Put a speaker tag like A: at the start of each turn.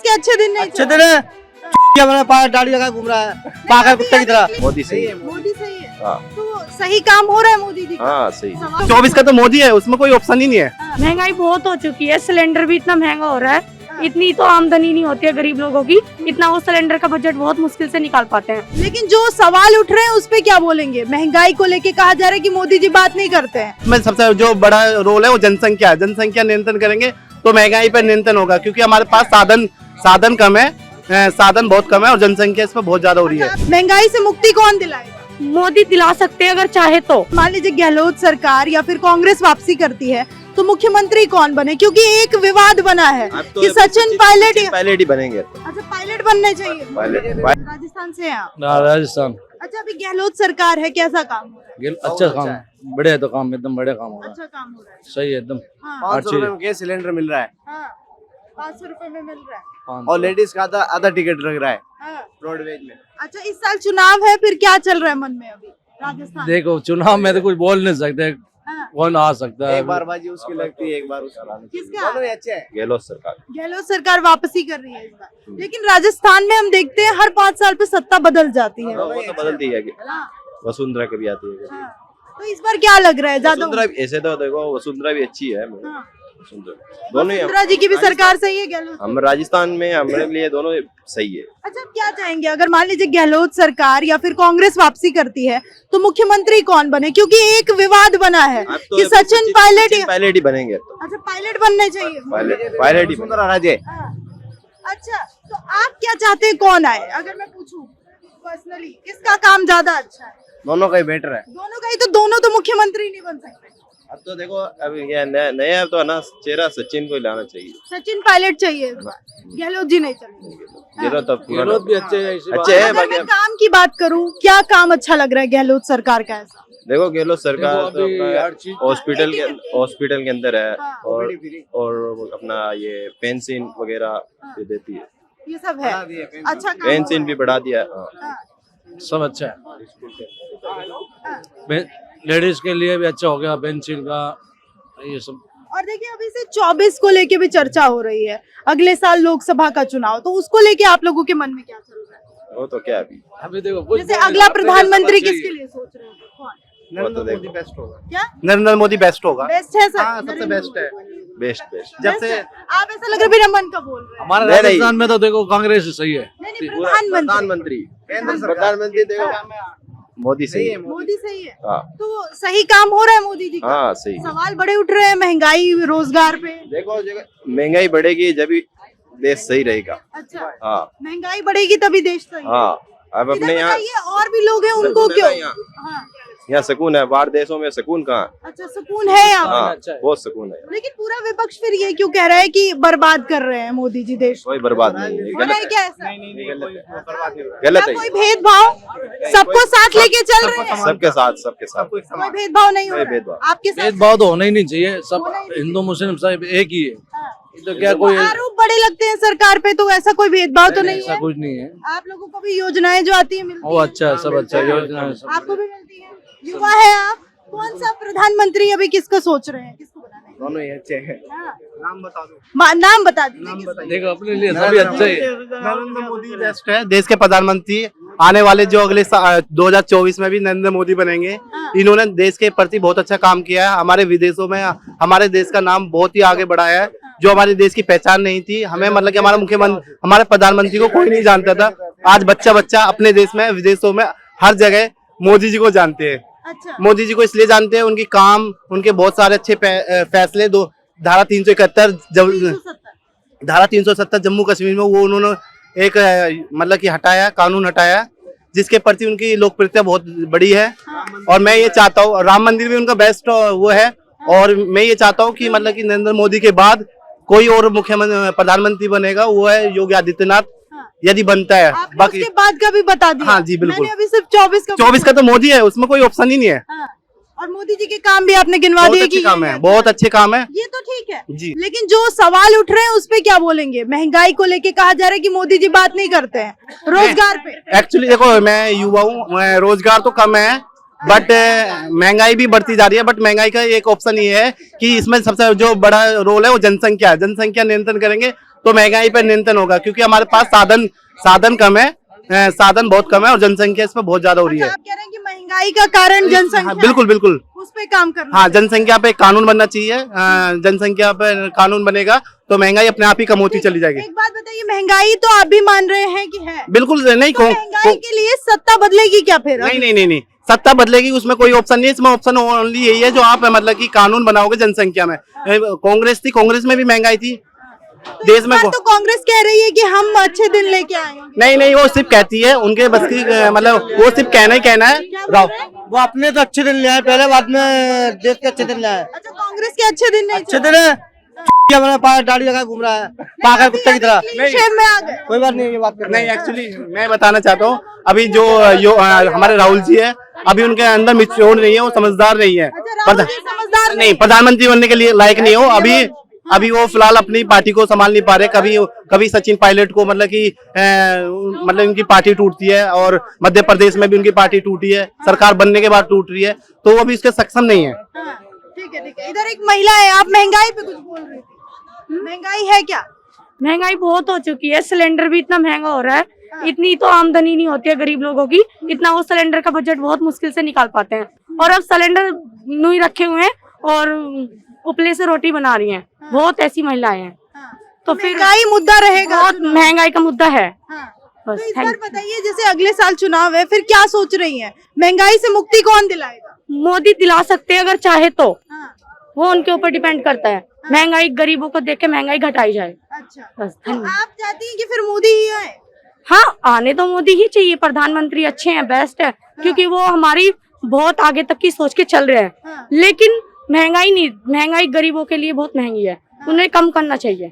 A: के अच्छे दिन नहीं
B: अच्छे
A: चल
B: दिन है क्या बना पागल दाढ़ी लगा घूम रहा है पागल कुत्ते की तरह।
C: मोदी सही है।
A: मोदी सही है।
C: हाँ।
A: तो सही काम हो रहा है मोदी जी का?
C: हाँ सही।
D: 24 का तो मोदी है, उसमें कोई ऑप्शन ही नहीं है।
E: महंगाई बहुत हो चुकी है, सिलेंडर भी इतना महंगा हो रहा है, इतनी तो आमदनी नहीं होती है गरीब लोगों की, इतना वो सिलेंडर का बजट बहुत मुश्किल से निकाल पाते हैं।
A: लेकिन जो सवाल उठ रहे हैं उस पे क्या बोलेंगे? महंगाई को लेके कहा जा रहा है कि मोदी जी बात नहीं करते हैं।
D: इसमें सबसे जो बड़ा रोल है वो जनसंख्या है। जनसंख्या नियंत्रण करेंगे तो महंगाई पर नियंत्रण होगा, क्योंकि हमारे पास साधन कम है, साधन बहुत कम है और जनसंख्या इसमें बहुत ज्यादा हो रही है।
A: महंगाई से मुक्ति कौन दिलाएगा?
E: मोदी दिला सकते हैं अगर चाहे तो।
A: मान लीजिए गहलोत सरकार या फिर कांग्रेस वापसी करती है तो मुख्यमंत्री कौन बने? क्योंकि एक विवाद बना है कि सचिन पायलट
C: ही बनेंगे।
A: अच्छा पायलट बनने चाहिए।
C: पायलट
A: राजस्थान से हैं आप?
B: राजस्थान
A: अच्छा अभी गहलोत सरकार है, कैसा काम हो रहा है?
B: अच्छा काम, बड़े है तो काम एकदम बड़े काम हो रहा है,
A: अच्छा काम हो रहा है।
B: सही है एकदम।
A: हाँ,
C: 500 रुपए में गैस सिलेंडर मिल रहा है
A: हाँ, 500 रुपए में मिल रहा है।
C: और लेडीज का आधा टिकट लग रहा है
A: हाँ।
C: रोडवेज में।
A: अच्छा इस साल चुनाव है, फिर क्या चल रहा है मन में अभी राजस्थान?
B: देखो चुनाव में तो कुछ बोल नहीं सकते,
A: हाँ।
B: कौन आ सकता है।
C: एक बार बाजी उसकी लगती है, एक बार उसका।
A: किसका?
C: दोनों ही अच्छे हैं। गहलोत सरकार।
A: गहलोत सरकार वापसी कर रही है इस बार, लेकिन राजस्थान में हम देखते हैं हर 5 साल पे सत्ता बदल जाती है।
C: वो तो बदलती है,
A: हाँ,
C: वसुंधरा कभी आती है।
A: हाँ। तो इस बार क्या लग रहा है ज्यादा?
C: वसुंधरा ऐसे तो देखो, वसुंधरा भी अच्छी है।
A: हाँ।
C: दोनों ही
A: वसुंधरा जी की भी सरकार सही है, गहलोत?
C: हम राजस्थान में हमारे लिए दोनों सही है।
A: अच्छा आप क्या चाहेंगे अगर मान लीजिए गहलोत सरकार या फिर कांग्रेस वापसी करती है तो मुख्यमंत्री कौन बने? क्योंकि एक विवाद बना है कि सचिन पायलट
C: ही बनेंगे।
A: अच्छा पायलट बनने चाहिए।
C: पायलट ही राजे।
A: हाँ। अच्छा तो आप क्या चाहते हैं कौन आए? अगर मैं पूछूं पर्सनली किसका काम ज्यादा अच्छा है?
C: दोनों का ही बेटर है।
A: दोनों का ही, तो दोनों तो मुख्यमंत्री नहीं बन सकते।
C: अब तो देखो, अब ये नया तो ना चेहरा सचिन को ही लाना चाहिए।
A: सचिन पायलट चाहिए इस बार, गहलोत जी नहीं चाहिए।
C: गहलोत तो
B: गहलोत भी अच्छे हैं,
C: अच्छे हैं।
A: अगर मैं काम की बात करूं, क्या काम अच्छा लग रहा है गहलोत सरकार का? ऐसा
C: देखो गहलोत सरकार
B: देखो,
C: तो
B: अभी
C: अपना
B: हर चीज-
C: हॉस्पिटल के अंदर है
A: हाँ।
C: और अपना ये पेंशन वगैरह भी देती है।
A: ये सब है अच्छा काम
C: पेंशन
A: हो
C: भी बढ़ा दिया है। हाँ।
A: रहा है।
B: सब अच्छा है। लेडीज के लिए भी अच्छा हो गया पेंशन का, ये सब।
A: और देखिए अभी से 24 को लेके भी चर्चा हो रही है, अगले साल लोकसभा का चुनाव, तो उसको लेके आप लोगों के मन में क्या चल रहा है?
C: वो तो क्या
B: अभी देखो कुछ
A: जैसे अगला प्रधानमंत्री किसके लिए सोच रहे हैं? कौन?
C: नरेंद्र मोदी बेस्ट होगा।
A: क्या
D: नरेंद्र मोदी बेस्ट होगा।
A: बेस्ट है सर?
D: हाँ, सबसे बेस्ट है।
C: बेस्ट
D: जब से
A: आप ऐसा लग रहा है बिना मन का बोल रहे हैं।
B: हमारे
C: नहीं, नहीं।
B: राजस्थान में तो देखो कांग्रेस ही सही है।
A: नहीं प्रधानमंत्री
C: प्रधानमंत्री देखो मोदी सही है।
A: मोदी सही है।
C: हाँ।
A: तो सही काम हो रहा है मोदी जी का?
C: हाँ सही।
A: सवाल बड़े उठ रहे हैं महंगाई रोजगार पे।
C: देखो महंगाई बढ़ेगी जब भी देश सही रहेगा।
A: अच्छा
C: हाँ
A: महंगाई बढ़ेगी तभी देश सही।
C: हाँ। अब
A: इधर
C: अपने यहाँ
A: बताइए, और भी लोग हैं उनको
C: सुकून है
A: क्यों?
C: ना यहाँ?
A: हाँ
C: यहाँ सुकून है, बाहर देशों में सुकून कहाँ?
A: अच्छा सुकून है यहाँ पे।
C: हाँ
B: अच्छा है।
C: बहुत सुकून है।
A: लेकिन पूरा विपक्ष फिर ये क्यों कह रहा है कि बर्बाद कर रहे हैं मोदी जी देश को?
C: कोई बर्बाद नहीं है,
A: हो रहा है
C: गलत
A: क्या
C: है।
A: ऐसा?
C: गलत
A: क्या
C: है।
A: कोई भेदभाव? सबको साथ लेके चल रहे हैं?
C: सबके साथ
A: कोई भेदभाव नहीं हो
C: कोई
A: रहा है?
C: भेदभाव।
A: आपके साथ
B: भेदभाव तो होना ही नहीं चाहिए, सब
A: होना ही नहीं
B: हिंदू मुस्लिम सब एक ही है।
A: हाँ।
B: तो क्या कोई
A: आरोप बड़े लगते हैं सरकार पे, तो ऐसा कोई भेदभाव तो नहीं
B: ऐसा
A: है?
B: कुछ नहीं है।
A: आप लोगों को भी योजनाएं जो आती है मिलती
B: वो
A: है?
B: अच्छा है, सब अच्छा है, योजना है सब।
A: आपको भी मिलती है? युवा है आप, कौन सा प्रधानमंत्री अभी किसको सोच रहे हैं, किसको बनाना है?
C: दोनों ही अच्छे हैं।
A: हाँ।
C: नाम बता दो।
A: नाम बता दीजिए।
B: देखो अपने लिए सभी अच्छे ही है।
D: नरेंद्र मोदी बेस्ट है, देश के प्रधानमंत्री आने वाले जो अगले 2024 में भी नरेंद्र मोदी बनेंगे। इन्होंने देश के प्रति बहुत अच्छा काम किया है, हमारे विदेशों में हमारे देश का नाम बहुत ही आगे बढ़ाया है, जो हमारे देश की पहचान नहीं थी। हमें मतलब कि हमारा मुख्यमंत्री, हमारे प्रधानमंत्री को कोई नहीं जानता था, आज बच्चा अपने देश में विदेशों में हर जगह मोदी जी को जानते हैं।
A: अच्छा
D: मोदी जी को इसलिए जानते हैं, उनकी काम, उनके बहुत सारे अच्छे फैसले। धारा 371 धारा 370 जम्मू कश्मीर में वो उन्होंने एक मतलब कि हटाया, कानून हटाया, जिसके प्रति उनकी लोकप्रियता बहुत बड़ी है। और मैं ये चाहता हूँ, राम मंदिर भी उनका बेस्ट वो है, और मैं ये चाहता हूँ कि मतलब कि नरेंद्र मोदी के बाद कोई और मुख्यमंत्री प्रधानमंत्री बनेगा, वो है योगी आदित्यनाथ, यदि बनता है।
A: आपने
D: बाकी
A: उसके बाद का भी बता दिया।
D: हाँ जी, बिल्कुल।
A: मैंने अभी सिर्फ 24
D: का तो मोदी है, उसमें कोई ऑप्शन ही नहीं है।
A: हाँ। और मोदी जी के काम भी आपने गिनवा
D: बहुत
A: दिए
D: अच्छे
A: कि
D: काम है,
A: ये
D: बहुत अच्छे काम है
A: ये तो ठीक है
D: जी।
A: लेकिन जो सवाल उठ रहे हैं उस पे क्या बोलेंगे? महंगाई को लेके कहा जा रहा है कि मोदी जी बात नहीं करते हैं, रोजगार पे।
D: एक्चुअली देखो, मैं युवा हूँ, रोजगार तो कम है, बट महंगाई भी बढ़ती जा रही है। बट महंगाई का एक ऑप्शन ये है कि इसमें सबसे जो बड़ा रोल है वो जनसंख्या है। जनसंख्या नियंत्रण करेंगे तो महंगाई पर नियंत्रण होगा, क्योंकि हमारे पास साधन कम है, साधन बहुत कम है और जनसंख्या इसमें बहुत ज्यादा हो रही है।
A: अच्छा, आप कह रहे हैं कि महंगाई का कारण जनसंख्या
D: हाँ, बिल्कुल बिल्कुल।
A: उस पे काम करना
D: हाँ,
A: चाहिए।
D: जनसंख्या पे कानून बनना चाहिए। जनसंख्या पे कानून बनेगा तो महंगाई अपने आप ही कम होती चली जाएगी।
A: एक बात बताइए, महंगाई तो आप भी मान रहे हैं कि है,
D: बिल्कुल नहीं,
A: तो महंगाई के लिए सत्ता बदलेगी क्या फिर?
D: नहीं, सत्ता बदलेगी उसमें कोई ऑप्शन नहीं है। इसमें ऑप्शन ओनली यही है जो आप मतलब कि कानून बनाओगे जनसंख्या में। कांग्रेस थी, कांग्रेस में भी महंगाई थी देश में।
A: तो कांग्रेस कह रही है कि हम अच्छे दिन लेके आएंगे।
D: नहीं, वो सिर्फ कहती है, उनके बस की मतलब वो सिर्फ कहना ही कहना है।
F: वो अपने तो अच्छे दिन ले आए पहले, बाद में देश के अच्छे दिन ले आए।
A: अच्छा, कांग्रेस के अच्छे दिन नहीं
F: अच्छे दिन है दाढ़ी लगा घूम रहा है पागल कुत्ते की तरह।
A: शेप में आ गए।
F: कोई बात नहीं, ये बात कर
D: नहीं, एक्चुअली मैं बताना चाहता हूँ, अभी जो हमारे राहुल जी है, अभी उनके अंदर मिच्योर नहीं है, वो समझदार नहीं है।
A: अच्छा, राहुल जी समझदार
D: नहीं, प्रधानमंत्री बनने के लिए लायक नहीं हो अभी वो फिलहाल अपनी पार्टी को संभाल नहीं पा रहे। कभी सचिन पायलट को मतलब कि मतलब उनकी पार्टी टूटती है, और मध्य प्रदेश में भी उनकी पार्टी टूटी है, सरकार बनने के बाद टूट रही है, तो वो अभी इसके सक्षम नहीं है।
A: हाँ, ठीक है। इधर एक महिला है, आप महंगाई पे कुछ बोल रही थी। महंगाई है क्या?
E: महंगाई बहुत हो चुकी है, सिलेंडर भी इतना महंगा हो रहा है, इतनी तो आमदनी नहीं होती है गरीब लोगों की, इतना वो सिलेंडर का बजट बहुत मुश्किल से निकाल पाते हैं। और अब सिलेंडर नुई रखे हुए हैं और उपले से रोटी बना रही हैं, बहुत ऐसी महिलाएं हैं। तो फिर
A: महंगाई मुद्दा रहेगा।
E: बहुत महंगाई का मुद्दा है।
A: तो इस बार बताइए, जैसे अगले साल चुनाव है, फिर क्या सोच रही हैं? महंगाई से मुक्ति कौन दिलाएगा?
E: मोदी दिला सकते हैं अगर चाहे तो, वो उनके ऊपर डिपेंड करता है। महंगाई गरीबों को देख के महंगाई घटाई जाए।
A: अच्छा,
E: बस
A: तो आप चाहती हैं कि फिर मोदी ही आए?
E: हाँ, आने तो मोदी ही चाहिए। प्रधानमंत्री अच्छे हैं, बेस्ट है, क्योंकि वो हमारी बहुत आगे तक की सोच के चल रहे हैं। लेकिन महंगाई गरीबों के लिए बहुत महंगी है, उन्हें कम करना चाहिए।